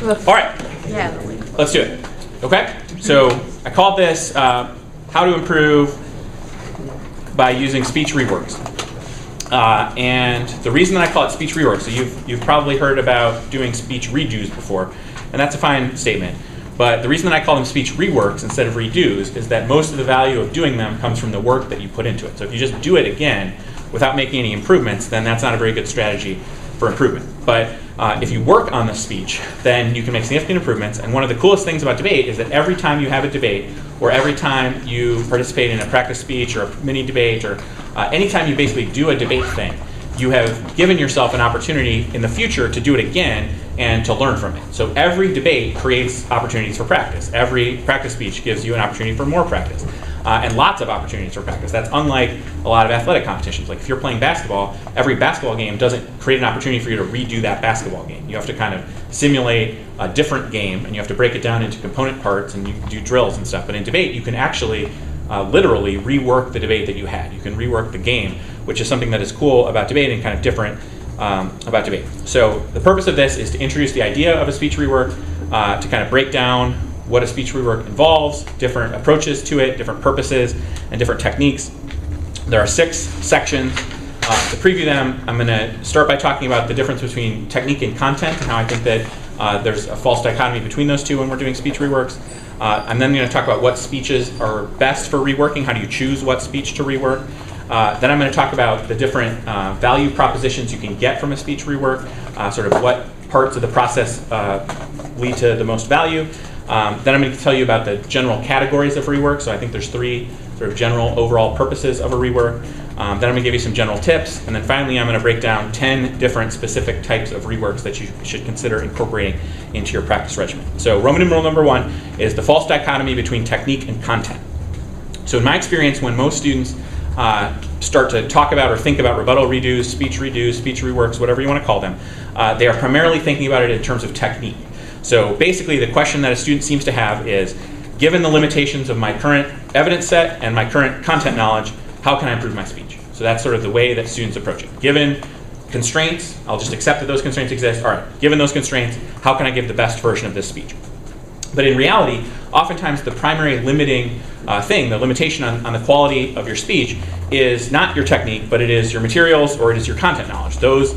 All right. Yeah. Let's do it. Okay? So I called this How to Improve by Using Speech Reworks. And the reason that I call it Speech Reworks, so you've probably heard about doing speech redos before, and that's a fine statement. But the reason that I call them speech reworks instead of redos is that most of the value of doing them comes from the work that you put into it. So if you just do it again without making any improvements, then that's not a very good strategy for improvement. But if you work on the speech, then you can make significant improvements. And one of the coolest things about debate is that every time you have a debate, or every time you participate in a practice speech or a mini debate, or anytime you basically do a debate thing, you have given yourself an opportunity in the future to do it again and to learn from it. So every debate creates opportunities for practice. Every practice speech gives you an opportunity for more practice. And lots of opportunities for practice. That's unlike a lot of athletic competitions. Like if you're playing basketball, every basketball game doesn't create an opportunity for you to redo that basketball game. You have to kind of simulate a different game, and you have to break it down into component parts, and you do drills and stuff. But in debate, you can actually literally rework the debate that you had. You can rework the game, which is something that is cool about debate and kind of different about debate. So the purpose of this is to introduce the idea of a speech rework, to kind of break down what a speech rework involves, different approaches to it, different purposes, and different techniques. There are 6 sections. To preview them, I'm going to start by talking about the difference between technique and content, and how I think that there's a false dichotomy between those two when we're doing speech reworks. I'm then going to talk about what speeches are best for reworking, how do you choose what speech to rework. Then I'm going to talk about the different value propositions you can get from a speech rework, sort of what parts of the process lead to the most value. Then I'm going to tell you about the general categories of rework. So I think there's 3 sort of general overall purposes of a rework. Then I'm going to give you some general tips. And then finally, I'm going to break down 10 different specific types of reworks that you should consider incorporating into your practice regimen. So Roman numeral number 1 is the false dichotomy between technique and content. So in my experience, when most students start to talk about or think about rebuttal redos, speech reworks, whatever you want to call them, they are primarily thinking about it in terms of technique. So basically, the question that a student seems to have is, given the limitations of my current evidence set and my current content knowledge, how can I improve my speech? So that's sort of the way that students approach it. Given constraints, I'll just accept that those constraints exist. All right, given those constraints, how can I give the best version of this speech? But in reality, oftentimes the primary limiting thing, the limitation on the quality of your speech, is not your technique, but it is your materials or it is your content knowledge. Those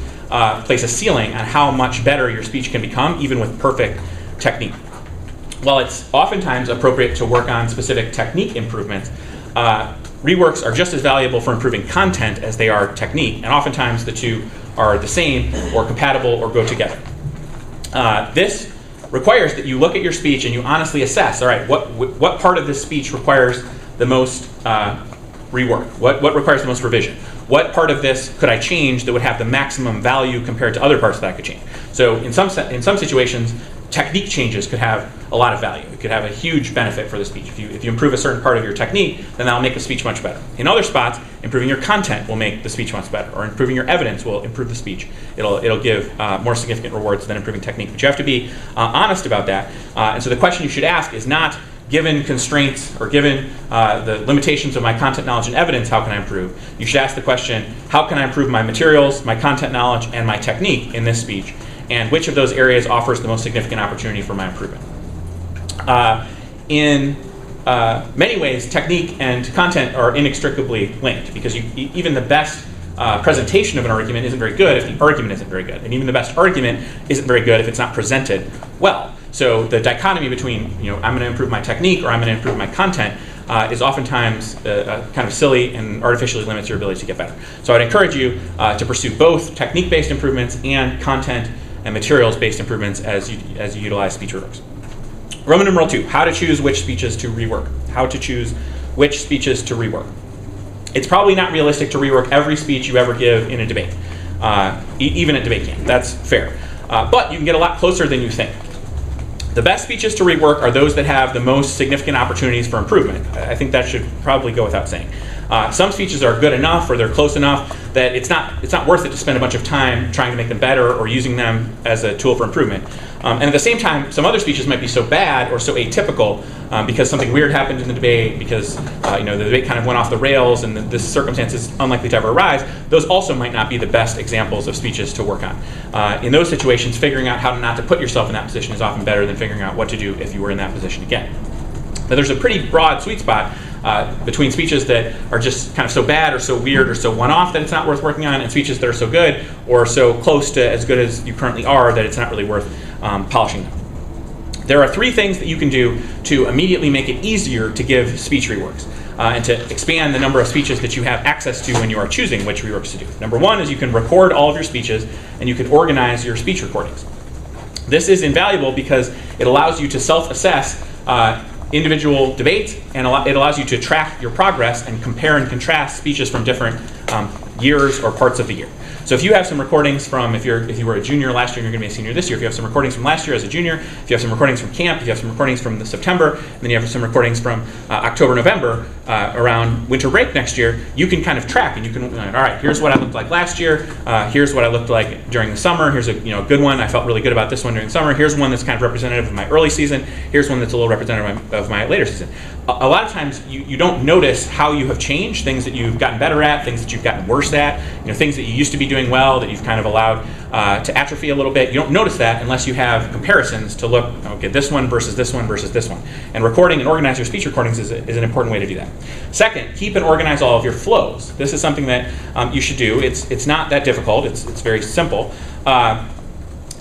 place a ceiling on how much better your speech can become, even with perfect technique. While it's oftentimes appropriate to work on specific technique improvements, reworks are just as valuable for improving content as they are technique, and oftentimes the two are the same or compatible or go together. This requires that you look at your speech and you honestly assess, all right, what part of this speech requires the most rework? What requires the most revision? What part of this could I change that would have the maximum value compared to other parts that I could change? So in some situations, technique changes could have a lot of value. It could have a huge benefit for the speech. If you improve a certain part of your technique, then that'll make the speech much better. In other spots, improving your content will make the speech much better, or improving your evidence will improve the speech. It'll give more significant rewards than improving technique. But you have to be honest about that. And so the question you should ask is not, given constraints or given the limitations of my content knowledge and evidence, how can I improve? You should ask the question, how can I improve my materials, my content knowledge, and my technique in this speech? And which of those areas offers the most significant opportunity for my improvement? In many ways, technique and content are inextricably linked, because even the best presentation of an argument isn't very good if the argument isn't very good. And even the best argument isn't very good if it's not presented well. So the dichotomy between, I'm going to improve my technique or I'm going to improve my content is oftentimes kind of silly and artificially limits your ability to get better. So I'd encourage you to pursue both technique-based improvements and content and materials-based improvements as you utilize speech reworks. Roman numeral 2, how to choose which speeches to rework. How to choose which speeches to rework. It's probably not realistic to rework every speech you ever give in a debate, even at debate camp. That's fair. But you can get a lot closer than you think. The best speeches to rework are those that have the most significant opportunities for improvement. I think that should probably go without saying. Some speeches are good enough or they're close enough that it's not worth it to spend a bunch of time trying to make them better or using them as a tool for improvement. And at the same time, some other speeches might be so bad or so atypical because something weird happened in the debate, because the debate kind of went off the rails and this circumstance is unlikely to ever arise. Those also might not be the best examples of speeches to work on. In those situations, figuring out how not to put yourself in that position is often better than figuring out what to do if you were in that position again. But there's a pretty broad sweet spot between speeches that are just kind of so bad or so weird or so one-off that it's not worth working on, and speeches that are so good or so close to as good as you currently are that it's not really worth polishing them. There are 3 things that you can do to immediately make it easier to give speech reworks and to expand the number of speeches that you have access to when you are choosing which reworks to do. Number 1 is you can record all of your speeches and you can organize your speech recordings. This is invaluable because it allows you to self-assess individual debates, and it allows you to track your progress and compare and contrast speeches from different years or parts of the year. So if you have some recordings from, if you were a junior last year and you're going to be a senior this year, if you have some recordings from last year as a junior, if you have some recordings from camp, if you have some recordings from September, and then you have some recordings from October, November, around winter break next year, you can kind of track and you can, all right, here's what I looked like last year, here's what I looked like during the summer, here's a good one, I felt really good about this one during the summer, here's one that's kind of representative of my early season, here's one that's a little representative of my later season. A lot of times you don't notice how you have changed, things that you've gotten better at, things that you've gotten worse at, things that you used to be doing well that you've kind of allowed to atrophy a little bit. You don't notice that unless you have comparisons to look, okay, this one versus this one versus this one. And recording and organizing your speech recordings is an important way to do that. Second, keep and organize all of your flows. This is something that you should do. It's not that difficult. It's very simple.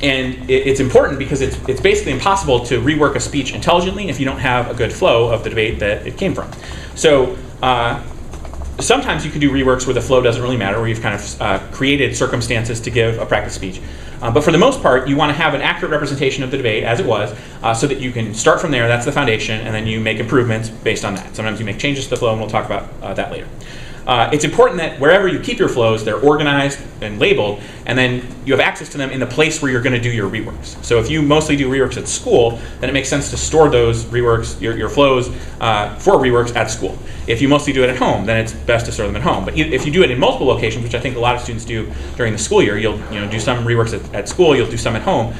And it's important because it's basically impossible to rework a speech intelligently if you don't have a good flow of the debate that it came from. So sometimes you can do reworks where the flow doesn't really matter, where you've kind of created circumstances to give a practice speech. But for the most part, you want to have an accurate representation of the debate as it was, so that you can start from there, that's the foundation, and then you make improvements based on that. Sometimes you make changes to the flow, and we'll talk about that later. It's important that wherever you keep your flows, they're organized and labeled, and then you have access to them in the place where you're going to do your reworks. So if you mostly do reworks at school, then it makes sense to store those reworks, your flows, for reworks at school. If you mostly do it at home, then it's best to store them at home. But if you do it in multiple locations, which I think a lot of students do during the school year, you'll do some reworks at school, you'll do some at home.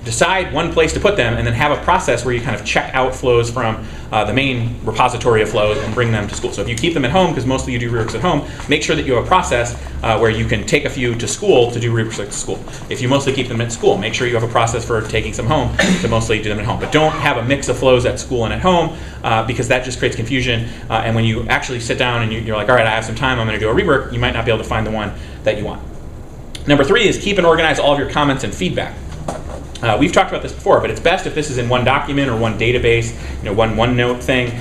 Decide one place to put them, and then have a process where you kind of check out flows from the main repository of flows and bring them to school. So if you keep them at home, because mostly you do reworks at home, make sure that you have a process where you can take a few to school to do reworks at school. If you mostly keep them at school, make sure you have a process for taking some home to mostly do them at home. But don't have a mix of flows at school and at home, because that just creates confusion. And when you actually sit down and you're like, all right, I have some time, I'm going to do a rework, you might not be able to find the one that you want. Number 3 is keep and organize all of your comments and feedback. We've talked about this before, but it's best if this is in one document or one database, one OneNote thing,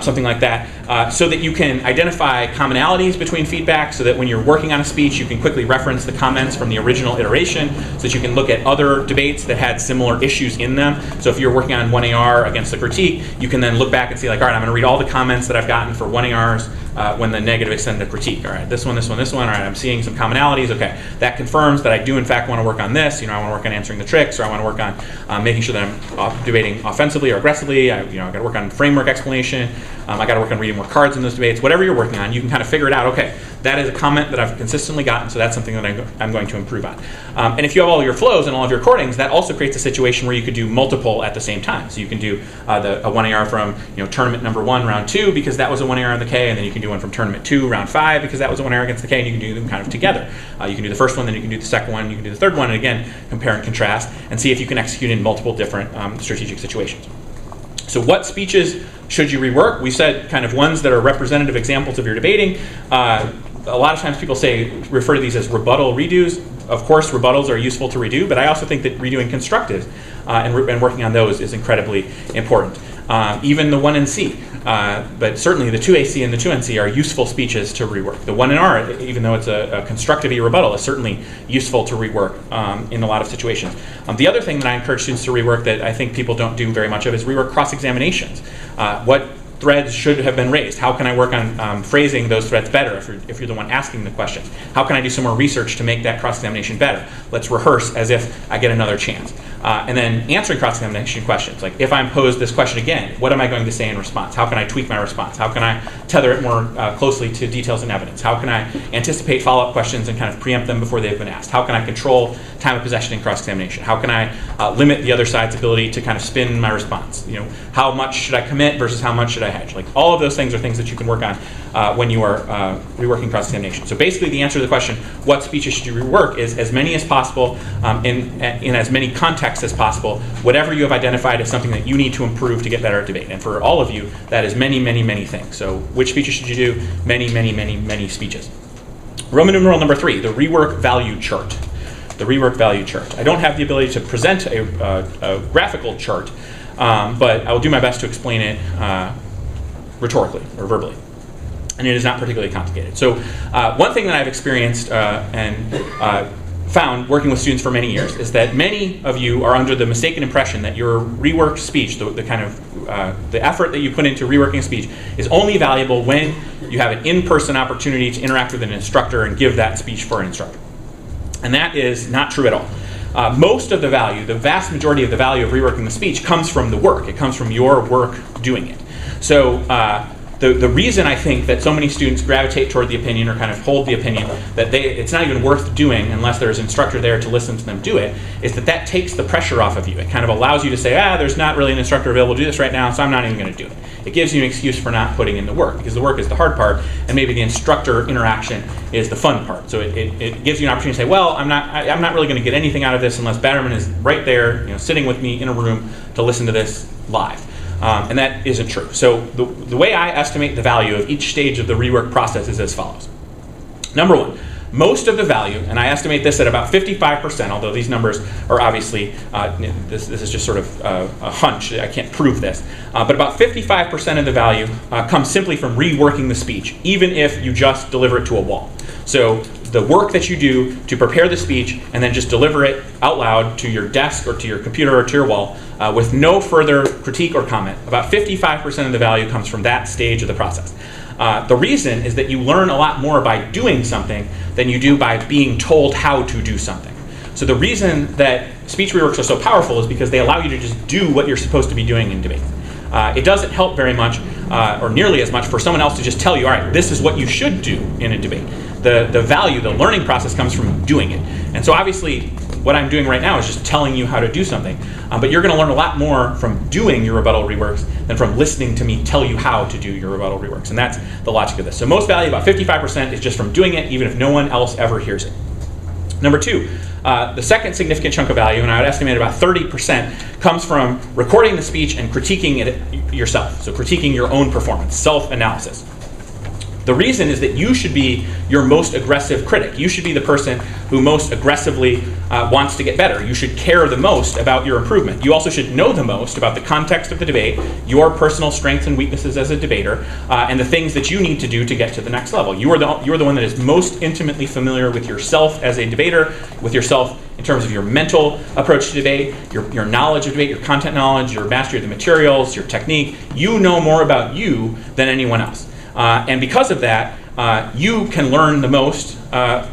something like that, so that you can identify commonalities between feedback, so that when you're working on a speech, you can quickly reference the comments from the original iteration, so that you can look at other debates that had similar issues in them. So if you're working on 1AR against the critique, you can then look back and see, like, all right, I'm going to read all the comments that I've gotten for 1ARs when the negative extended critique. All right, this one, all right, I'm seeing some commonalities. Okay, that confirms that I do in fact want to work on this. I want to work on answering the tricks, or I want to work on making sure that I'm debating offensively or aggressively. I got to work on framework explanation. I got to work on reading more cards in those debates. Whatever you're working on, you can kind of figure it out. Okay, that is a comment that I've consistently gotten, so that's something that I'm going to improve on. And if you have all your flows and all of your recordings, that also creates a situation where you could do multiple at the same time. So you can do a 1AR from tournament number 1, round 2, because that was a 1AR in the K, and then you can do one from tournament 2, round 5, because that was a 1AR against the K, and you can do them kind of together. You can do the first one, then you can do the second one, you can do the third one, and again, compare and contrast, and see if you can execute in multiple different strategic situations. So what speeches should you rework? We said kind of ones that are representative examples of your debating. A lot of times people refer to these as rebuttal redos. Of course, rebuttals are useful to redo, but I also think that redoing constructives and working on those is incredibly important. Even the 1NC, but certainly the 2AC and the 2NC are useful speeches to rework. The 1NR, even though it's a constructive rebuttal, is certainly useful to rework in a lot of situations. The other thing that I encourage students to rework that I think people don't do very much of is rework cross-examinations. What threads should have been raised? How can I work on phrasing those threads better if you're the one asking the questions? How can I do some more research to make that cross-examination better? Let's rehearse as if I get another chance. And then answering cross-examination questions, like if I'm posed this question again, what am I going to say in response? How can I tweak my response? How can I tether it more closely to details and evidence? How can I anticipate follow-up questions and kind of preempt them before they've been asked? How can I control time of possession in cross-examination? How can I limit the other side's ability to kind of spin my response? You know, how much should I commit versus how much should I hedge? Like all of those things are things that you can work on when you are reworking cross-examination. So basically the answer to the question, what speeches should you rework, is as many as possible in as many contexts as possible, whatever you have identified as something that you need to improve to get better at debate. And for all of you, that is many, many, many things. So which speeches should you do? Many, many, many, many speeches. Roman numeral number 3, the rework value chart. The rework value chart. I don't have the ability to present a graphical chart, but I will do my best to explain it rhetorically or verbally. And it is not particularly complicated. So one thing that I've experienced and found working with students for many years is that many of you are under the mistaken impression that your reworked speech, the kind of the effort that you put into reworking a speech, is only valuable when you have an in-person opportunity to interact with an instructor and give that speech for an instructor. And that is not true at all. Most of the value, the vast majority of the value of reworking the speech comes from the work. It comes from your work doing it. So the reason I think that so many students gravitate toward the opinion or kind of hold the opinion that it's not even worth doing unless there's an instructor there to listen to them do it, is that takes the pressure off of you. It kind of allows you to say, there's not really an instructor available to do this right now, so I'm not even going to do it. It gives you an excuse for not putting in the work, because the work is the hard part, and maybe the instructor interaction is the fun part. So it gives you an opportunity to say, well, I'm not really going to get anything out of this unless Batterman is right there, sitting with me in a room to listen to this live. And that isn't true. So the way I estimate the value of each stage of the rework process is as follows. Number 1, most of the value, and I estimate this at about 55%, although these numbers are obviously, this is just sort of a hunch, I can't prove this, but about 55% of the value comes simply from reworking the speech, even if you just deliver it to a wall. So the work that you do to prepare the speech and then just deliver it out loud to your desk or to your computer or to your wall with no further critique or comment, about 55% of the value comes from that stage of the process. The reason is that you learn a lot more by doing something than you do by being told how to do something. So the reason that speech reworks are so powerful is because they allow you to just do what you're supposed to be doing in debate. It doesn't help very much, or nearly as much, for someone else to just tell you, all right, this is what you should do in a debate. The value, the learning process comes from doing it. And so obviously, what I'm doing right now is just telling you how to do something. But you're going to learn a lot more from doing your rebuttal reworks than from listening to me tell you how to do your rebuttal reworks. And that's the logic of this. So most value, about 55%, is just from doing it, even if no one else ever hears it. Number 2, the second significant chunk of value, and I would estimate about 30%, comes from recording the speech and critiquing it yourself. So critiquing your own performance, self-analysis. The reason is that you should be your most aggressive critic. You should be the person who most aggressively wants to get better. You should care the most about your improvement. You also should know the most about the context of the debate, your personal strengths and weaknesses as a debater, and the things that you need to do to get to the next level. You are the one that is most intimately familiar with yourself as a debater, with yourself in terms of your mental approach to debate, your knowledge of debate, your content knowledge, your mastery of the materials, your technique. You know more about you than anyone else. And because of that, you can learn the most,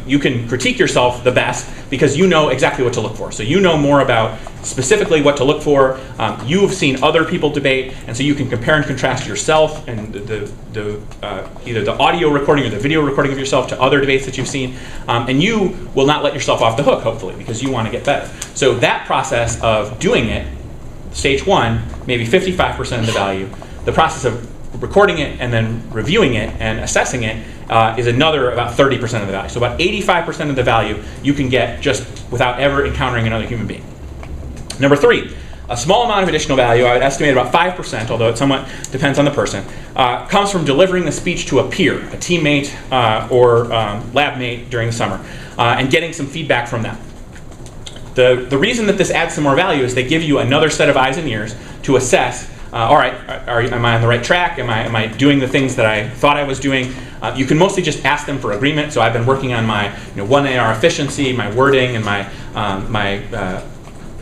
you can critique yourself the best because you know exactly what to look for. So you know more about specifically what to look for. You've seen other people debate, and so you can compare and contrast yourself and either the audio recording or the video recording of yourself to other debates that you've seen. And you will not let yourself off the hook, hopefully, because you want to get better. So that process of doing it, stage 1, maybe 55% of the value. The process of recording it and then reviewing it and assessing it is another about 30% of the value. So about 85% of the value you can get just without ever encountering another human being. Number 3, a small amount of additional value, I would estimate about 5%, although it somewhat depends on the person, comes from delivering the speech to a peer, a teammate or lab mate during the summer, and getting some feedback from them. The reason that this adds some more value is they give you another set of eyes and ears to assess, all right, am I on the right track? Am I doing the things that I thought I was doing? You can mostly just ask them for agreement. So I've been working on my 1AR efficiency, my wording, and my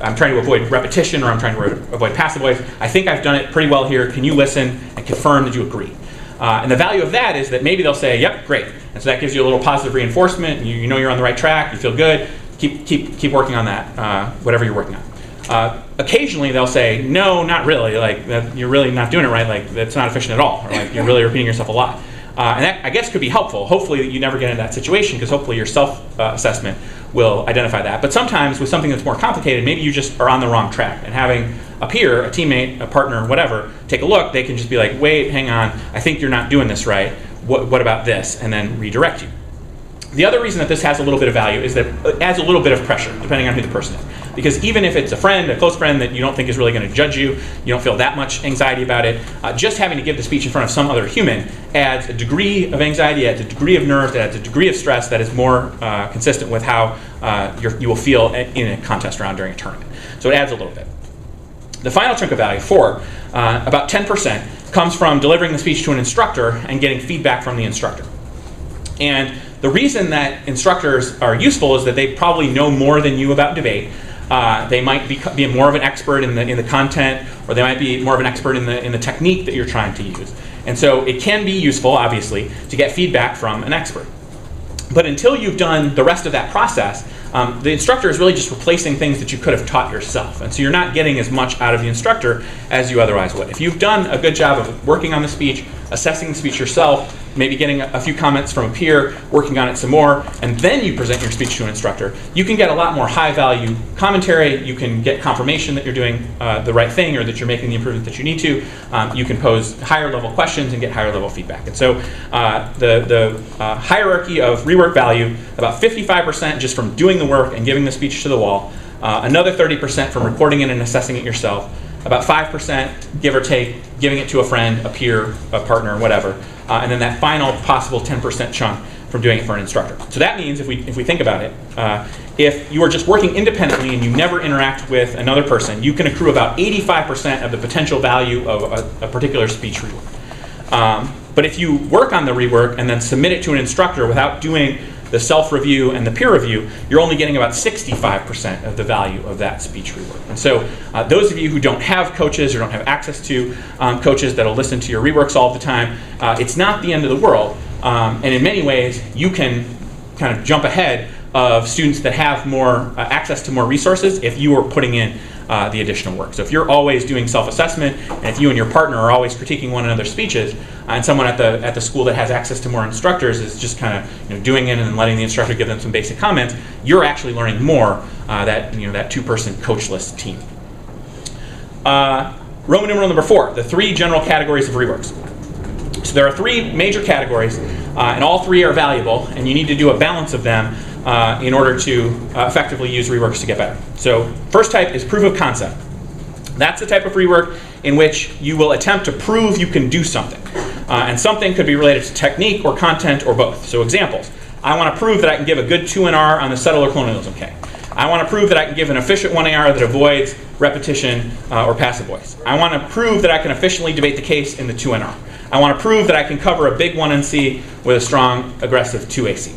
I'm trying to avoid repetition, or I'm trying to avoid passive voice. I think I've done it pretty well here. Can you listen and confirm that you agree? And the value of that is that maybe they'll say, yep, great. And so that gives you a little positive reinforcement. You know you're on the right track. You feel good. Keep working on that, whatever you're working on. Occasionally they'll say, no, not really. Like, you're really not doing it right. Like, that's not efficient at all. Or like, you're really repeating yourself a lot. And that, I guess, could be helpful. Hopefully you never get into that situation, because hopefully your self-assessment will identify that. But sometimes with something that's more complicated, maybe you just are on the wrong track. And having a peer, a teammate, a partner, whatever, take a look, they can just be like, wait, hang on, I think you're not doing this right. What about this? And then redirect you. The other reason that this has a little bit of value is that it adds a little bit of pressure, depending on who the person is. Because even if it's a friend, a close friend that you don't think is really going to judge you, you don't feel that much anxiety about it, just having to give the speech in front of some other human adds a degree of anxiety, adds a degree of nerves, adds a degree of stress that is more consistent with how you will feel in a contest round during a tournament. So it adds a little bit. The final chunk of value, 4, about 10%, comes from delivering the speech to an instructor and getting feedback from the instructor. And the reason that instructors are useful is that they probably know more than you about debate. They might be more of an expert in the content, or they might be more of an expert in the technique that you're trying to use. And so it can be useful, obviously, to get feedback from an expert. But until you've done the rest of that process, the instructor is really just replacing things that you could have taught yourself. And so you're not getting as much out of the instructor as you otherwise would. If you've done a good job of working on the speech, assessing the speech yourself, maybe getting a few comments from a peer, working on it some more, and then you present your speech to an instructor, you can get a lot more high-value commentary. You can get confirmation that you're doing the right thing, or that you're making the improvement that you need to. You can pose higher-level questions and get higher-level feedback. And so the hierarchy of rework value, about 55% just from doing the work and giving the speech to the wall, another 30% from recording it and assessing it yourself, about 5%, give or take, giving it to a friend, a peer, a partner, whatever, and then that final possible 10% chunk from doing it for an instructor. So that means, if we think about it, if you are just working independently and you never interact with another person, you can accrue about 85% of the potential value of a particular speech rework. But if you work on the rework and then submit it to an instructor without doing the self-review and the peer review, you're only getting about 65% of the value of that speech rework. And so those of you who don't have coaches or don't have access to coaches that'll listen to your reworks all the time, it's not the end of the world. And in many ways, you can kind of jump ahead of students that have more access to more resources if you are putting in the additional work. So if you're always doing self-assessment, and if you and your partner are always critiquing one another's speeches, and someone at the school that has access to more instructors is just kind of doing it and letting the instructor give them some basic comments, you're actually learning more that 2-person coachless team. Roman numeral number 4, the 3 general categories of reworks. So there are 3 major categories, and all 3 are valuable, and you need to do a balance of them in order to effectively use reworks to get better. So first type is proof of concept. That's the type of rework in which you will attempt to prove you can do something. And something could be related to technique or content or both. So examples. I want to prove that I can give a good 2NR on the settler colonialism K. I want to prove that I can give an efficient 1AR that avoids repetition or passive voice. I want to prove that I can efficiently debate the case in the 2NR. I want to prove that I can cover a big 1NC with a strong, aggressive 2AC.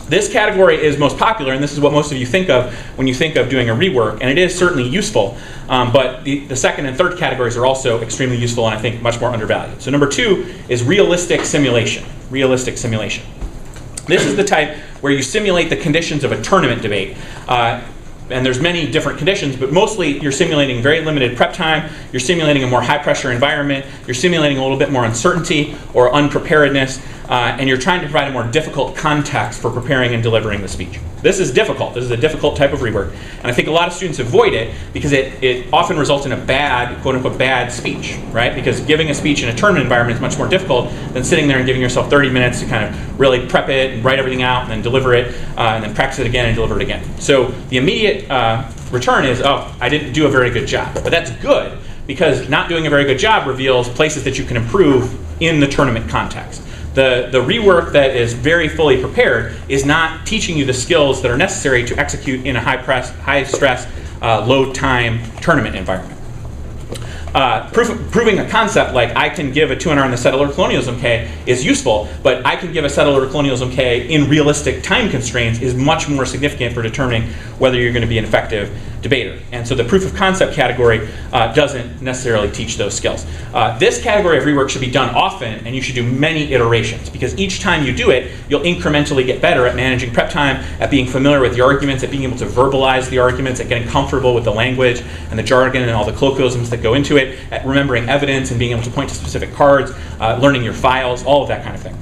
This category is most popular, and this is what most of you think of when you think of doing a rework, and it is certainly useful, but the second and third categories are also extremely useful and I think much more undervalued. So number 2 is realistic simulation. Realistic simulation. This is the type where you simulate the conditions of a tournament debate. And there's many different conditions, but mostly you're simulating very limited prep time, you're simulating a more high pressure environment, you're simulating a little bit more uncertainty or unpreparedness, and you're trying to provide a more difficult context for preparing and delivering the speech. This is difficult. This is a difficult type of rework, and I think a lot of students avoid it because it often results in a bad, quote unquote, bad speech, right? Because giving a speech in a tournament environment is much more difficult than sitting there and giving yourself 30 minutes to kind of really prep it and write everything out and then deliver it and then practice it again and deliver it again. So the immediate return is, oh, I didn't do a very good job. But that's good because not doing a very good job reveals places that you can improve in the tournament context. The rework that is very fully prepared is not teaching you the skills that are necessary to execute in a high stress, low time tournament environment. Proving a concept like I can give a 2NR in the settler colonialism K is useful, but I can give a settler colonialism K in realistic time constraints is much more significant for determining whether you're going to be an effective debater. And so the proof of concept category doesn't necessarily teach those skills. This category of rework should be done often, and you should do many iterations, because each time you do it, you'll incrementally get better at managing prep time, at being familiar with the arguments, at being able to verbalize the arguments, at getting comfortable with the language and the jargon and all the colloquialisms that go into it, at remembering evidence and being able to point to specific cards, learning your files, all of that kind of thing.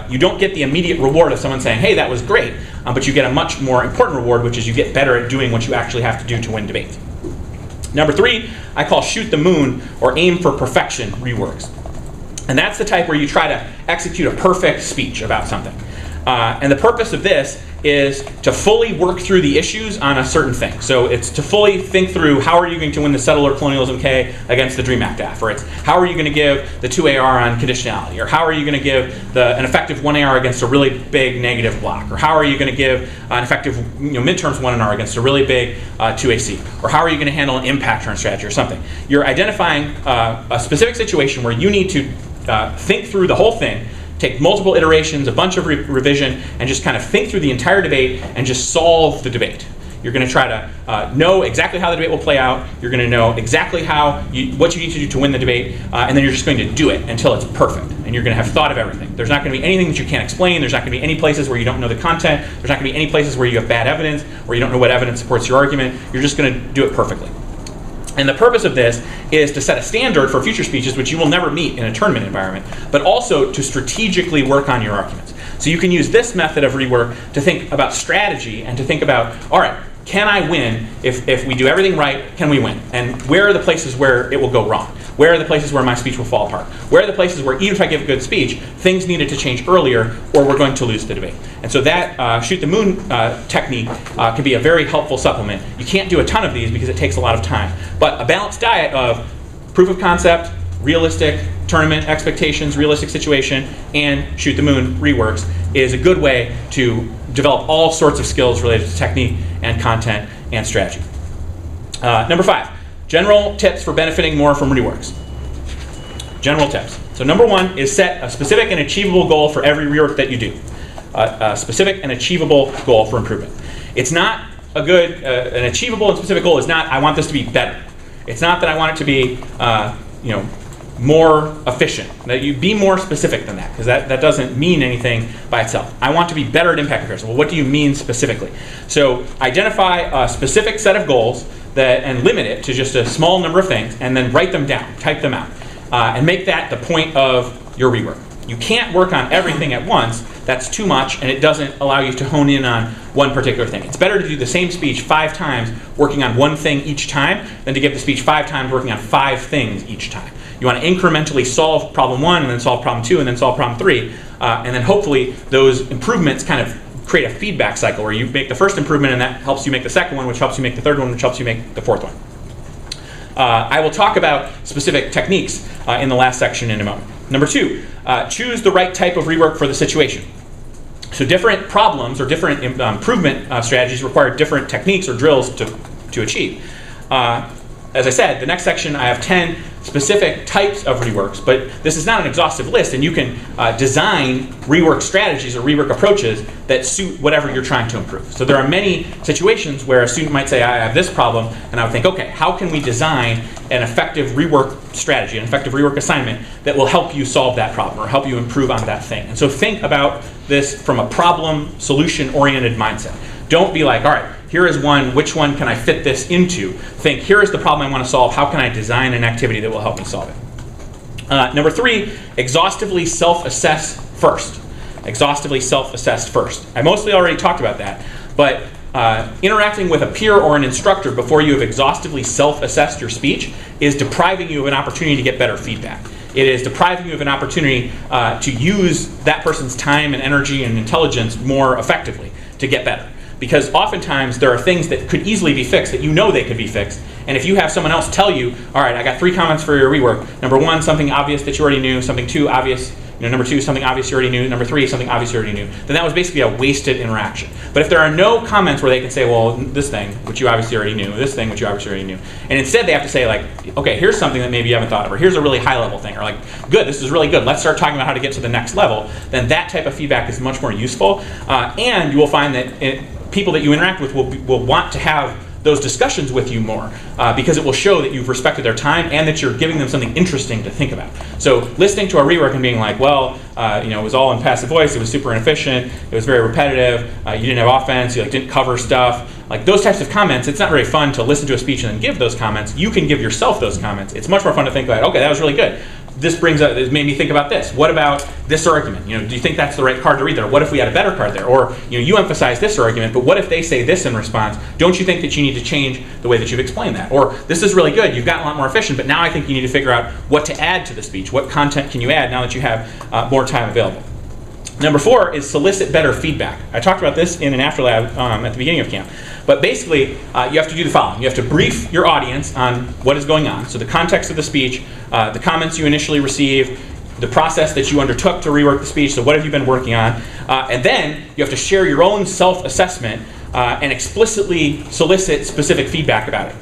You don't get the immediate reward of someone saying, hey, that was great, but you get a much more important reward, which is you get better at doing what you actually have to do to win debates. Number 3, I call shoot the moon or aim for perfection reworks. And that's the type where you try to execute a perfect speech about something. And the purpose of this is to fully work through the issues on a certain thing. So it's to fully think through how are you going to win the settler colonialism K against the DREAM Act F, or it's how are you going to give the 2AR on conditionality, or how are you going to give an effective 1AR against a really big negative block, or how are you going to give an effective midterms 1NR against a really big 2AC, or how are you going to handle an impact turn strategy or something. You're identifying a specific situation where you need to think through the whole thing, take multiple iterations, a bunch of revision, and just kind of think through the entire debate and just solve the debate. You're going to try to know exactly how the debate will play out. You're going to know exactly what you need to do to win the debate, and then you're just going to do it until it's perfect. And you're going to have thought of everything. There's not going to be anything that you can't explain. There's not going to be any places where you don't know the content. There's not going to be any places where you have bad evidence, where you don't know what evidence supports your argument. You're just going to do it perfectly. And the purpose of this is to set a standard for future speeches, which you will never meet in a tournament environment, but also to strategically work on your arguments. So you can use this method of rework to think about strategy and to think about, all right, can I win? If we do everything right, can we win? And where are the places where it will go wrong? Where are the places where my speech will fall apart? Where are the places where, even if I give a good speech, things needed to change earlier or we're going to lose the debate? And so that shoot the moon technique can be a very helpful supplement. You can't do a ton of these because it takes a lot of time. But a balanced diet of proof of concept, realistic tournament expectations, realistic situation, and shoot the moon reworks is a good way to develop all sorts of skills related to technique and content and strategy. Number 5, general tips for benefiting more from reworks. General tips. So number 1 is set a specific and achievable goal for every rework that you do. A specific and achievable goal for improvement. It's not a good, an achievable and specific goal is not, I want this to be better. It's not that I want it to be, more efficient. That you be more specific than that, because that doesn't mean anything by itself. I want to be better at impact comparison. Well, what do you mean specifically? So identify a specific set of goals and limit it to just a small number of things, and then write them down, type them out, and make that the point of your rework. You can't work on everything at once. That's too much, and it doesn't allow you to hone in on one particular thing. It's better to do the same speech 5 times working on one thing each time than to give the speech 5 times working on 5 things each time. You want to incrementally solve problem 1 and then solve problem 2 and then solve problem 3, and then hopefully those improvements kind of create a feedback cycle where you make the first improvement and that helps you make the second one, which helps you make the third one, which helps you make the fourth one. I will talk about specific techniques in the last section in a moment. Number 2, choose the right type of rework for the situation. So different problems or different improvement strategies require different techniques or drills to achieve. As I said, the next section I have 10 specific types of reworks, but this is not an exhaustive list, and you can design rework strategies or rework approaches that suit whatever you're trying to improve. So there are many situations where a student might say, I have this problem, and I would think, okay, how can we design an effective rework strategy, an effective rework assignment that will help you solve that problem or help you improve on that thing? And so think about this from a problem solution-oriented mindset. Don't be like, all right, here is one, which one can I fit this into? Think, here is the problem I want to solve, how can I design an activity that will help me solve it? Number 3, exhaustively self-assess first. Exhaustively self-assess first. I mostly already talked about that, but interacting with a peer or an instructor before you have exhaustively self-assessed your speech is depriving you of an opportunity to get better feedback. It is depriving you of an opportunity to use that person's time and energy and intelligence more effectively to get better. Because oftentimes there are things that could easily be fixed that you know they could be fixed. And if you have someone else tell you, all right, I got 3 comments for your rework. Number 1, something obvious that you already knew. Something 2, obvious. Number 2, something obvious you already knew. Number 3, something obvious you already knew. Then that was basically a wasted interaction. But if there are no comments where they can say, well, this thing, which you obviously already knew, this thing, which you obviously already knew, and instead they have to say, like, okay, here's something that maybe you haven't thought of, or here's a really high-level thing, or like, good, this is really good, let's start talking about how to get to the next level, then that type of feedback is much more useful. And you will find that people that you interact with will want to have those discussions with you more because it will show that you've respected their time and that you're giving them something interesting to think about. So listening to a rework and being like, well, it was all in passive voice, it was super inefficient, it was very repetitive, you didn't have offense, you didn't cover stuff, like those types of comments, it's not very fun to listen to a speech and then give those comments. You can give yourself those comments. It's much more fun to think about, okay, that was really good. It made me think about this. What about this argument? Do you think that's the right card to read there? What if we had a better card there? Or you emphasize this argument, but what if they say this in response? Don't you think that you need to change the way that you've explained that? Or this is really good, you've gotten a lot more efficient, but now I think you need to figure out what to add to the speech. What content can you add now that you have more time available? Number 4 is solicit better feedback. I talked about this in an afterlab at the beginning of camp. But basically, you have to do the following. You have to brief your audience on what is going on. So the context of the speech, the comments you initially received, the process that you undertook to rework the speech, so what have you been working on? And then you have to share your own self-assessment and explicitly solicit specific feedback about it.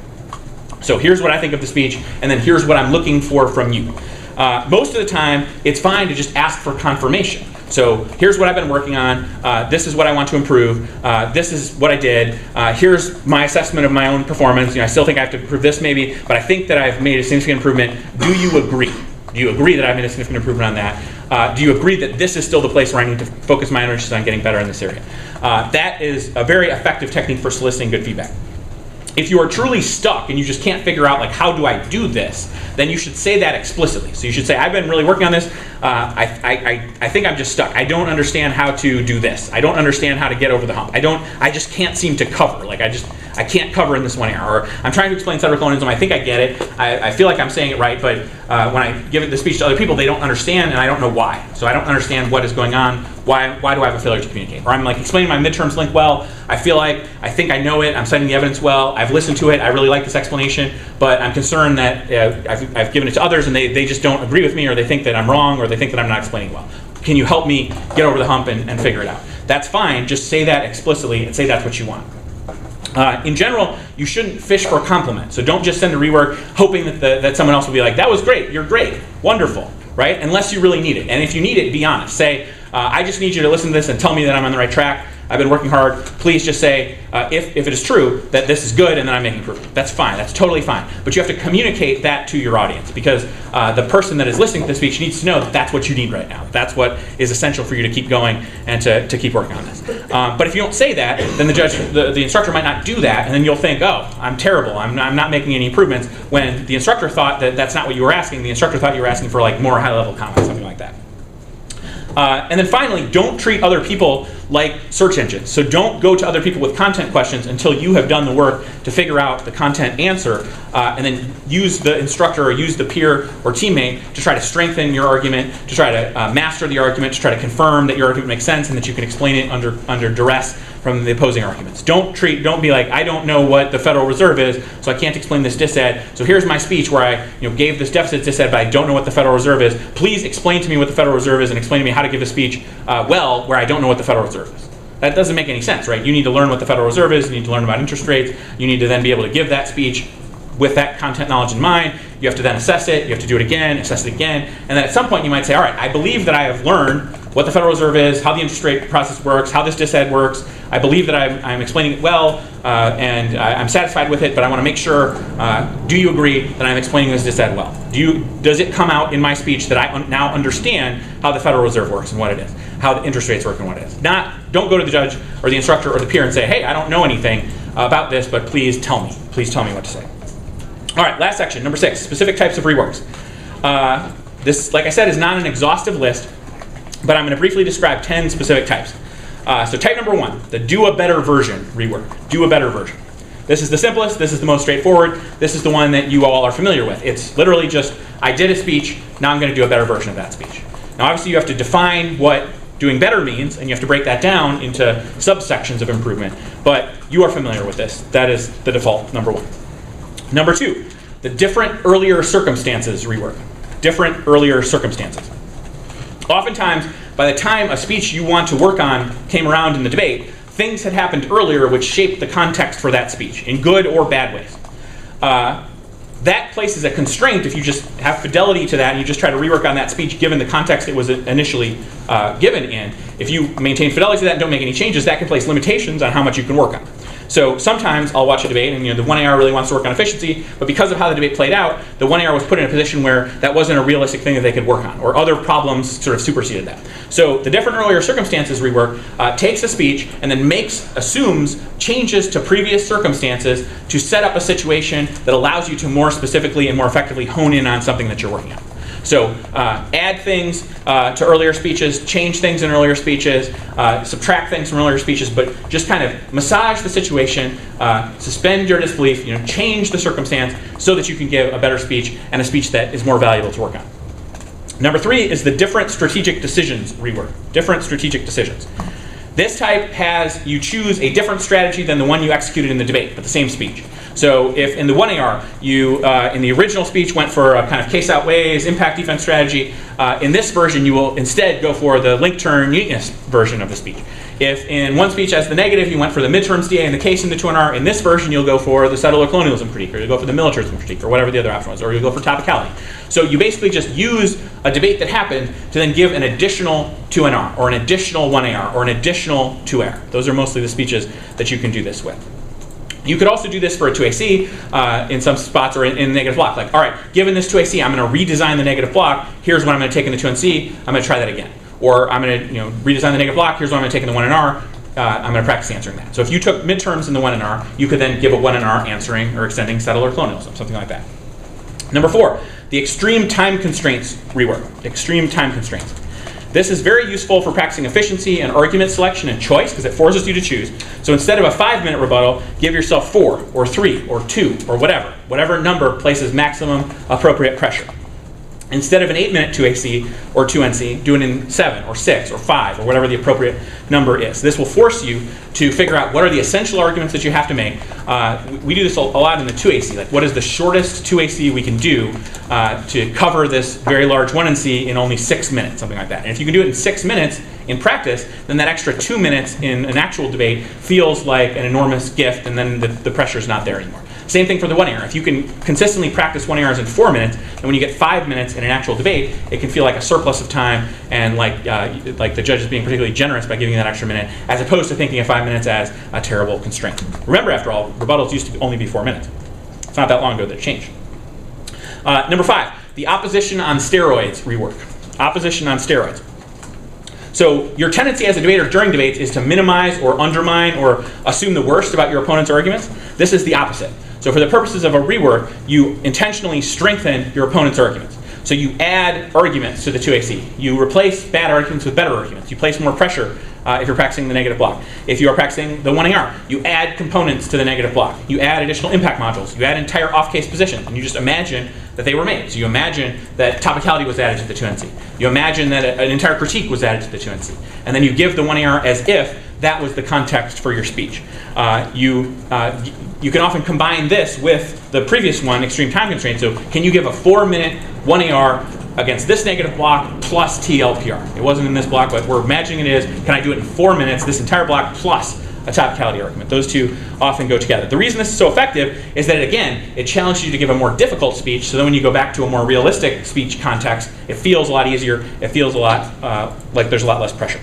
So here's what I think of the speech, and then here's what I'm looking for from you. Most of the time, it's fine to just ask for confirmation. So here's what I've been working on, this is what I want to improve, this is what I did, here's my assessment of my own performance, I still think I have to improve this maybe, but I think that I've made a significant improvement. Do you agree? Do you agree that I've made a significant improvement on that? Do you agree that this is still the place where I need to focus my energies on getting better in this area? That is a very effective technique for soliciting good feedback. If you are truly stuck and you just can't figure out, like, how do I do this, then you should say that explicitly. So you should say, I've been really working on this. I think I'm just stuck. I don't understand how to do this. I don't understand how to get over the hump. I just can't seem to cover. Like, I can't cover in this one area. Or I'm trying to explain settler-colonialism. I think I get it. I feel like I'm saying it right, but when I give the speech to other people, they don't understand, and I don't know why. So I don't understand what is going on. Why do I have a failure to communicate? Or I'm like explaining my midterms link well. I think I know it. I'm citing the evidence well. I've listened to it. I really like this explanation, but I'm concerned that I've given it to others and they just don't agree with me, or they think that I'm wrong, or they think that I'm not explaining well. Can you help me get over the hump and figure it out? That's fine. Just say that explicitly and say that's what you want. In general, you shouldn't fish for a compliment. So don't just send a rework hoping that someone else will be like, that was great, you're great, wonderful, right? Unless you really need it. And if you need it, be honest. Say, I just need you to listen to this and tell me that I'm on the right track. I've been working hard. Please just say, if it is true, that this is good and that I'm making improvement. That's fine. That's totally fine. But you have to communicate that to your audience, because the person that is listening to the speech needs to know that that's what you need right now. That's what is essential for you to keep going and to keep working on this. But if you don't say that, then the instructor might not do that, and then you'll think, oh, I'm terrible. I'm not making any improvements, when the instructor thought that that's not what you were asking. The instructor thought you were asking for like more high-level comments, something like that. And then finally, don't treat other people like search engines. So don't go to other people with content questions until you have done the work to figure out the content answer, and then use the instructor or use the peer or teammate to try to strengthen your argument, to try to master the argument, to try to confirm that your argument makes sense and that you can explain it under duress from the opposing arguments. Don't be like, I don't know what the Federal Reserve is, so I can't explain this disad. So here's my speech where I gave this deficit disad, but I don't know what the Federal Reserve is. Please explain to me what the Federal Reserve is and explain to me how to give a speech well where I don't know what the Federal Reserve is. That doesn't make any sense, right? You need to learn what the Federal Reserve is. You need to learn about interest rates. You need to then be able to give that speech with that content knowledge in mind. You have to then assess it. You have to do it again, assess it again. And then at some point you might say, all right, I believe that I have learned what the Federal Reserve is, how the interest rate process works, how this disad works. I believe that I'm explaining it well, and I'm satisfied with it, but I want to make sure, do you agree that I'm explaining this disad well? Does it come out in my speech that I now understand how the Federal Reserve works and what it is, how the interest rates work and what it is? Don't go to the judge or the instructor or the peer and say, hey, I don't know anything about this, but please tell me. Please tell me what to say. All right, last section, number 6, specific types of reworks. This, like I said, is not an exhaustive list, but I'm going to briefly describe 10 specific types. So type number 1, the do a better version rework. Do a better version. This is the simplest, this is the most straightforward, this is the one that you all are familiar with. It's literally just, I did a speech, now I'm going to do a better version of that speech. Now obviously you have to define what doing better means, and you have to break that down into subsections of improvement, but you are familiar with this. That is the default, number 1. Number 2, the different earlier circumstances rework. Different earlier circumstances. Oftentimes, by the time a speech you want to work on came around in the debate, things had happened earlier which shaped the context for that speech, in good or bad ways. That places a constraint if you just have fidelity to that and you just try to rework on that speech given the context it was initially given in. If you maintain fidelity to that and don't make any changes, that can place limitations on how much you can work on. So sometimes I'll watch a debate and the 1AR really wants to work on efficiency, but because of how the debate played out, the 1AR was put in a position where that wasn't a realistic thing that they could work on, or other problems sort of superseded that. So the different earlier circumstances rework takes a speech and then assumes changes to previous circumstances to set up a situation that allows you to more specifically and more effectively hone in on something that you're working on. So add things to earlier speeches, change things in earlier speeches, subtract things from earlier speeches, but just kind of massage the situation, suspend your disbelief, change the circumstance so that you can give a better speech and a speech that is more valuable to work on. Number 3 is the different strategic decisions rework. Different strategic decisions. This type has you choose a different strategy than the one you executed in the debate, but the same speech. So if in the 1AR, you in the original speech went for a kind of case outweighs, impact defense strategy, in this version you will instead go for the link turn uniqueness version of the speech. If in one speech as the negative you went for the midterms DA and the case in the 2NR, in this version you'll go for the settler colonialism critique, or you'll go for the militarism critique, or whatever the other option was, or you'll go for topicality. So you basically just use a debate that happened to then give an additional 2NR, or an additional 1AR, or an additional 2AR. Those are mostly the speeches that you can do this with. You could also do this for a 2AC in some spots, or in the negative block. Like, all right, given this 2AC, I'm going to redesign the negative block. Here's what I'm going to take in the 2NC. I'm going to try that again. Or I'm going to redesign the negative block. Here's what I'm going to take in the 1NR. I'm going to practice answering that. So if you took midterms in the 1NR, you could then give a 1NR answering or extending settler colonialism, something like that. Number 4, the extreme time constraints rework. Extreme time constraints. This is very useful for practicing efficiency and argument selection and choice because it forces you to choose. So instead of a 5-minute rebuttal, give yourself 4 or 3 or 2 or whatever number places maximum appropriate pressure. Instead of an 8-minute 2AC or 2NC, do it in 7 or 6 or 5 or whatever the appropriate number is. This will force you to figure out what are the essential arguments that you have to make. We do this a lot in the 2AC. Like, what is the shortest 2AC we can do to cover this very large 1NC in only 6 minutes, something like that. And if you can do it in 6 minutes in practice, then that extra 2 minutes in an actual debate feels like an enormous gift, and then the pressure is not there anymore. Same thing for the 1AR. If you can consistently practice 1ARs in 4 minutes, and when you get 5 minutes in an actual debate, it can feel like a surplus of time, and like the judge is being particularly generous by giving you that extra minute, as opposed to thinking of 5 minutes as a terrible constraint. Remember, after all, rebuttals used to only be 4 minutes. It's not that long ago that it changed. Number 5, the opposition on steroids rework. Opposition on steroids. So your tendency as a debater during debates is to minimize or undermine or assume the worst about your opponent's arguments. This is the opposite. So for the purposes of a rework, you intentionally strengthen your opponent's arguments. So you add arguments to the 2AC. You replace bad arguments with better arguments. You place more pressure if you're practicing the negative block. If you are practicing the 1AR, you add components to the negative block. You add additional impact modules. You add entire off-case positions, and you just imagine that they were made. So you imagine that topicality was added to the 2NC. You imagine that an entire critique was added to the 2NC. And then you give the 1AR as if that was the context for your speech. You can often combine this with the previous one, extreme time constraint. So can you give a 4-minute 1AR against this negative block plus TLPR? It wasn't in this block, but we're imagining it is. Can I do it in 4 minutes, this entire block plus a topicality argument? Those two often go together. The reason this is so effective is that, it challenges you to give a more difficult speech, so then when you go back to a more realistic speech context, it feels a lot easier. It feels a lot like there's a lot less pressure.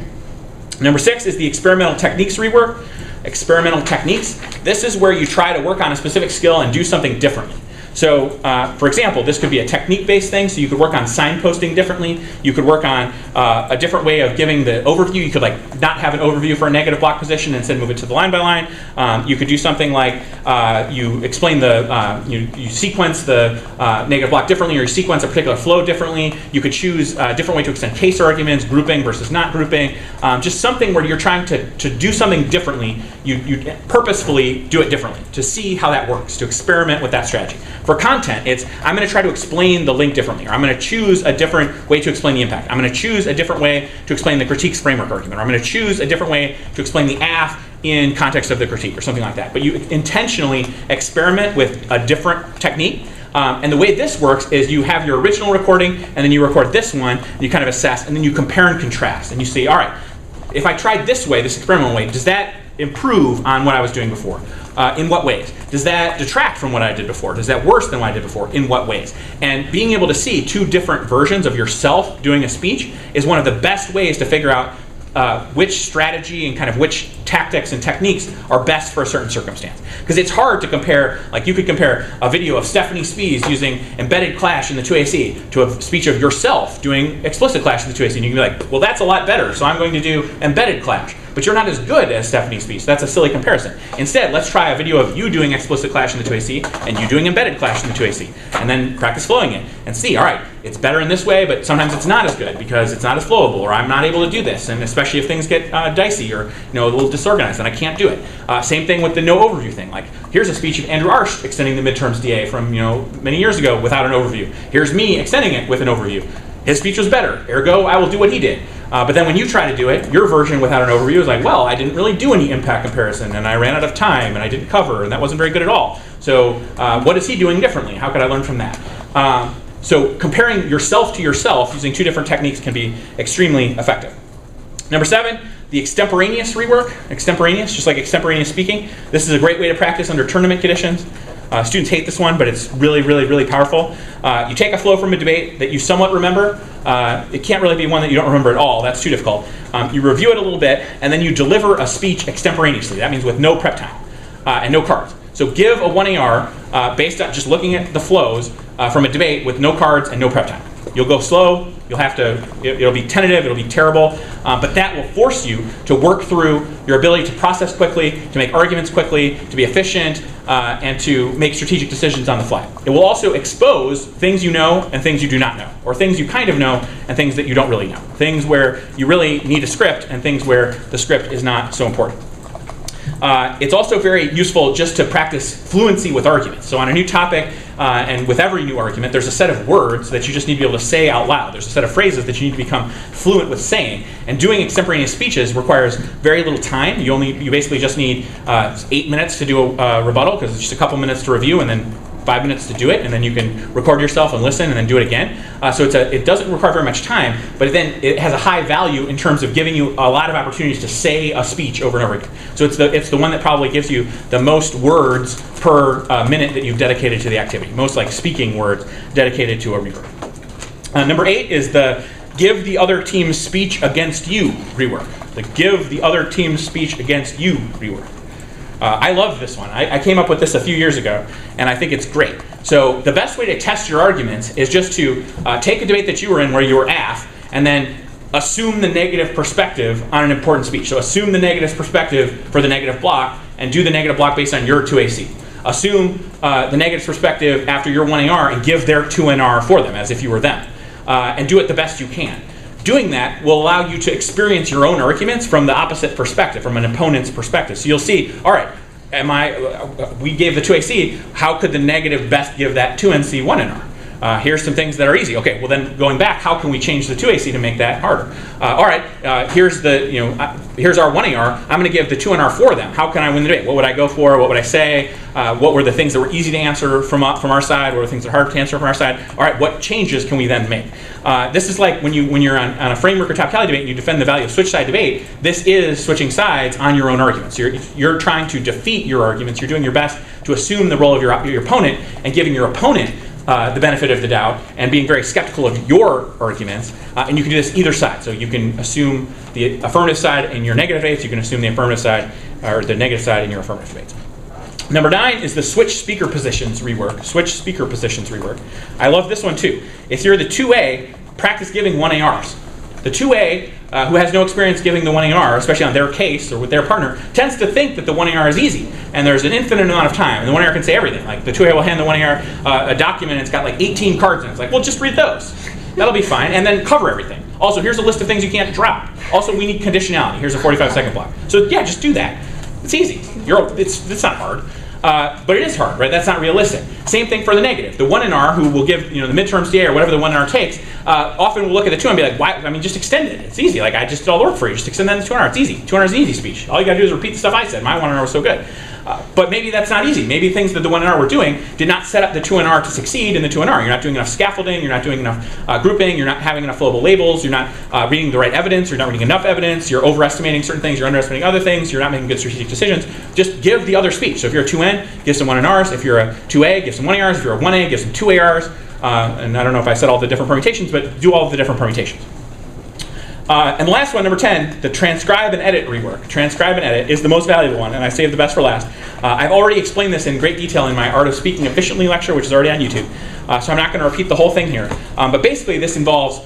Number 6 is the experimental techniques rework. Experimental techniques. This is where you try to work on a specific skill and do something differently. So, for example, this could be a technique-based thing, so you could work on signposting differently. You could work on a different way of giving the overview. You could not have an overview for a negative block position and instead move it to the line by line. You could do something like you explain you sequence the negative block differently, or you sequence a particular flow differently. You could choose a different way to extend case arguments, grouping versus not grouping. Just something where you're trying to do something differently. You purposefully do it differently to see how that works, to experiment with that strategy. For content, it's I'm going to try to explain the link differently, or I'm going to choose a different way to explain the impact. I'm going to choose a different way to explain the critique's framework argument, or I'm going to choose a different way to explain the AF in context of the critique, or something like that. But you intentionally experiment with a different technique. And the way this works is you have your original recording, and then you record this one, and you kind of assess, and then you compare and contrast, and you see, all right, if I tried this way, this experimental way, does that improve on what I was doing before? In what ways? Does that detract from what I did before? Does that worse than what I did before? In what ways? And being able to see two different versions of yourself doing a speech is one of the best ways to figure out which strategy and kind of which tactics and techniques are best for a certain circumstance. Because it's hard to compare, like you could compare a video of Stephanie Spees using embedded clash in the 2AC to a speech of yourself doing explicit clash in the 2AC. And you can be like, well, that's a lot better, so I'm going to do embedded clash. But you're not as good as Stephanie Spees. That's a silly comparison. Instead, let's try a video of you doing explicit clash in the 2AC and you doing embedded clash in the 2AC. And then practice flowing it and see, all right, it's better in this way, but sometimes it's not as good because it's not as flowable, or I'm not able to do this. And especially if things get dicey or a little disorganized and I can't do it. Same thing with the no overview thing. Like, here's a speech of Andrew Arsh extending the midterms DA from many years ago without an overview. Here's me extending it with an overview. His speech was better, ergo I will do what he did. But then when you try to do it, your version without an overview is like, well, I didn't really do any impact comparison, and I ran out of time, and I didn't cover, and that wasn't very good at all. So what is he doing differently? How could I learn from that? So comparing yourself to yourself using two different techniques can be extremely effective. Number 7, the extemporaneous rework. Extemporaneous, just like extemporaneous speaking. This is a great way to practice under tournament conditions. Students hate this one, but it's really, really, really powerful. You take a flow from a debate that you somewhat remember. It can't really be one that you don't remember at all. That's too difficult. You review it a little bit, and then you deliver a speech extemporaneously. That means with no prep time and no cards. So give a 1AR based on just looking at the flows from a debate with no cards and no prep time. You'll go slow. You'll have to, it'll be tentative, it'll be terrible, but that will force you to work through your ability to process quickly, to make arguments quickly, to be efficient, and to make strategic decisions on the fly. It will also expose things you know and things you do not know, or things you kind of know and things that you don't really know. Things where you really need a script and things where the script is not so important. It's also very useful just to practice fluency with arguments. So on a new topic, and with every new argument, there's a set of words that you just need to be able to say out loud. There's a set of phrases that you need to become fluent with saying. And doing extemporaneous speeches requires very little time. You basically just need 8 minutes to do a rebuttal, because it's just a couple minutes to review and then 5 minutes to do it, and then you can record yourself and listen and then do it again. So it doesn't require very much time, but then it has a high value in terms of giving you a lot of opportunities to say a speech over and over again. So it's the one that probably gives you the most words per minute that you've dedicated to the activity, most like speaking words dedicated to a rework. Number 8 is the give the other team's speech against you rework. The give the other team's speech against you rework. I love this one. I came up with this a few years ago, and I think it's great. So the best way to test your arguments is just to take a debate that you were in where you were AF, and then assume the negative perspective on an important speech. So assume the negative perspective for the negative block, and do the negative block based on your 2AC. Assume the negative perspective after your 1AR, and give their 2NR for them, as if you were them. And do it the best you can. Doing that will allow you to experience your own arguments from the opposite perspective, from an opponent's perspective. So you'll see, all right, we gave the 2AC, how could the negative best give that 2NC 1NR? Here's some things that are easy. Okay, well then going back, how can we change the 2AC to make that harder? All right, here's our 1AR. I'm going to give the 2NR for them. How can I win the debate? What would I go for? What would I say? What were the things that were easy to answer from our side? What were the things that are hard to answer from our side? All right, what changes can we then make? This is like when you're on a framework or top tally debate and you defend the value of switch side debate. This is switching sides on your own arguments. You're trying to defeat your arguments. You're doing your best to assume the role of your opponent and giving your opponent the benefit of the doubt and being very skeptical of your arguments. And you can do this either side. So you can assume the affirmative side in your negative debates. You can assume the affirmative side or the negative side in your affirmative debates. Number 9 is the switch speaker positions rework. Switch speaker positions rework. I love this one too. If you're the 2A, practice giving 1ARs. The 2A, who has no experience giving the 1AR, especially on their case or with their partner, tends to think that the 1AR is easy. And there's an infinite amount of time. And the 1AR can say everything. Like the 2A will hand the 1AR a document and it's got like 18 cards in it. It's like, well, just read those. That'll be fine. And then cover everything. Also, here's a list of things you can't drop. Also, we need conditionality. Here's a 45-second block. So yeah, just do that. It's easy. It's not hard. But it is hard, right? That's not realistic. Same thing for the negative. The 1NR who will give the midterms DA or whatever the 1NR takes, often will look at the 2 and be like, why? I mean, just extend it. It's easy. Like, I just did all the work for you. Just extend that to 2NR. It's easy. 2NR is an easy speech. All you got to do is repeat the stuff I said. My 1NR was so good. But maybe that's not easy. Maybe things that the 1NR were doing did not set up the 2NR to succeed in the 2NR. You're not doing enough scaffolding. You're not doing enough grouping. You're not having enough flowable labels. You're not reading the right evidence. You're not reading enough evidence. You're overestimating certain things. You're underestimating other things. You're not making good strategic decisions. Just give the other speech. So if you're a 2N, give some 1NRs. If you're a 2A, give some 1ARs. If you're a 1A, give some 2ARs. And I don't know if I said all the different permutations, but do all of the different permutations. And the last one, number 10, the transcribe and edit rework. Transcribe and edit is the most valuable one, and I saved the best for last. I've already explained this in great detail in my Art of Speaking Efficiently lecture, which is already on YouTube. So I'm not going to repeat the whole thing here. But basically, this involves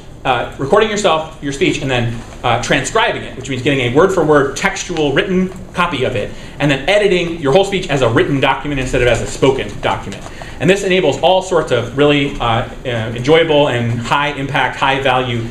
recording yourself, your speech, and then transcribing it, which means getting a word-for-word textual written copy of it, and then editing your whole speech as a written document instead of as a spoken document. And this enables all sorts of really enjoyable and high-impact, high-value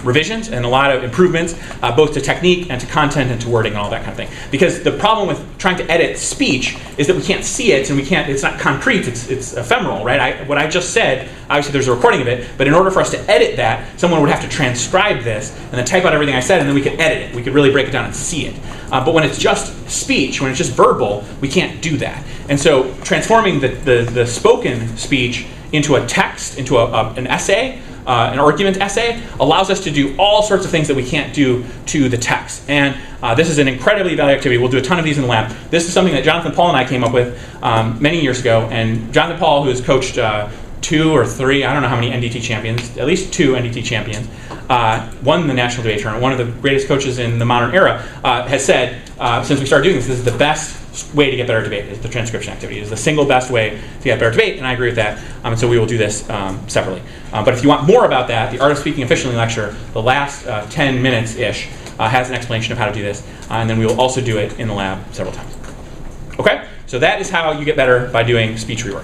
revisions and a lot of improvements, both to technique and to content and to wording and all that kind of thing. Because the problem with trying to edit speech is that we can't see it and it's not concrete, it's ephemeral, right? What I just said, obviously there's a recording of it, but in order for us to edit that, someone would have to transcribe this and then type out everything I said, and then we could edit it. We could really break it down and see it. But when it's just speech, when it's just verbal, we can't do that. And so transforming the spoken speech into a text, into an essay, an argument essay, allows us to do all sorts of things that we can't do to the text. And this is an incredibly valuable activity. We'll do a ton of these in the lab. This is something that Jonathan Paul and I came up with many years ago. And Jonathan Paul, who has coached 2 or 3, I don't know how many NDT champions, at least 2 NDT champions, won the National Debate Tournament, one of the greatest coaches in the modern era, has said, since we started doing this is the best way to get better at debate, is the transcription activity. It is the single best way to get better at debate, and I agree with that. And so we will do this separately. But if you want more about that, the Art of Speaking Efficiently lecture, the last 10 minutes-ish, has an explanation of how to do this. And then we will also do it in the lab several times. Okay? So that is how you get better by doing speech reworks.